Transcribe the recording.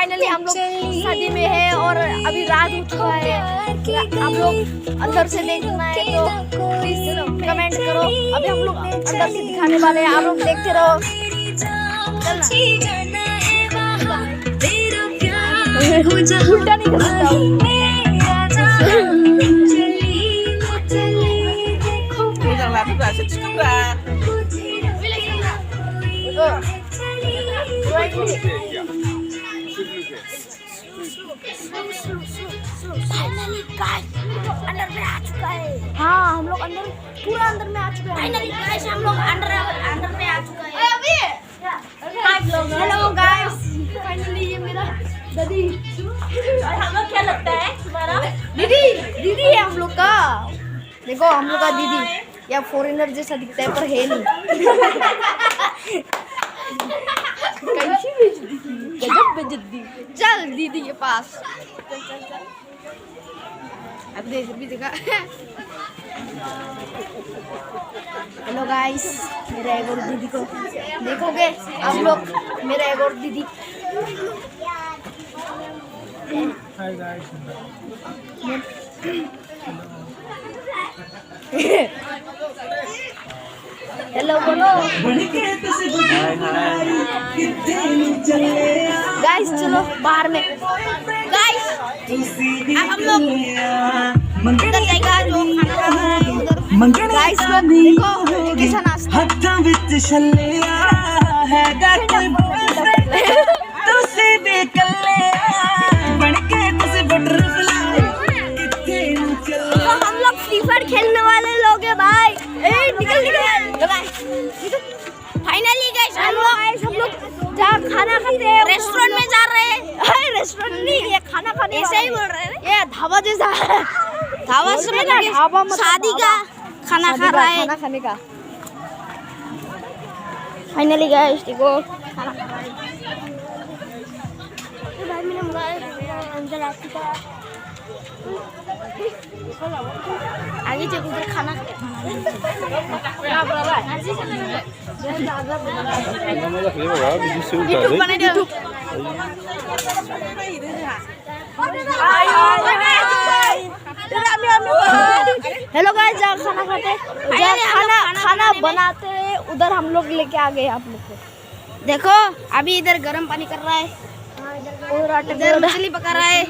Finally हम लोग शादी में है और अभी रात हो चुका है। आप लोग अंदर से देखना है तो प्लीज कमेंट करो। अभी हम लोग अंदर से दिखाने वाले हैं, आप लोग देखते रहो। उल्टा नहीं कर सकता फाइनली गाइस अंदर में आ चुका है। हाँ हम लोग अंदर पूरा अंदर में आ चुके हैं। फाइनली गाइस हम लोग अंदर में आ चुका है। हेलो गाइस फाइनली ये मेरा दादी। हम लोग क्या लगता है तुम्हारा? दीदी है हम लोग का। देखो हम लोग का दीदी या फॉरेनर जैसा दिखता है पर है नहीं। कैसी बेइज्जती गजब बेइज्जती। चल दीदी के पास चल। अब भी देखा। हेलो गाइस मेरा एक और दीदी को देखोगे आप लोग। मेरा एक और दीदी। Hi guys. हेलो बोलो गाइस। चलो बाहर में गाइस अब हम लोग अंदर जाएगा जो खाना गाइस। लोग देखो कैसा नाश्ता तो हम लोग फ्री फायर खेलने वाले लोग हैं भाई। निकल फाइनली गाइस हम लोग जहाँ खाना खाते हैं रेस्टोरेंट में जा रहे हैं। रेस्टोरेंट नहीं ये खाना खाने ऐसे ही बोल रहे हैं। ये ढाबा जैसा है। ढाबा से ढाबा शादी का खाना खा रहा है। खाना खाने का फाइनली गाइस देखो खाना खा रहा है भाई। मैंने अंदर आ चुका है। आगे चल उधर खाना हेलो गाइस जहाँ खाना खाते खाना बनाते हैं उधर हम लोग लेके आ गए आप लोग को। देखो अभी इधर गर्म पानी कर रहा है और इधर मछली पका रहा है।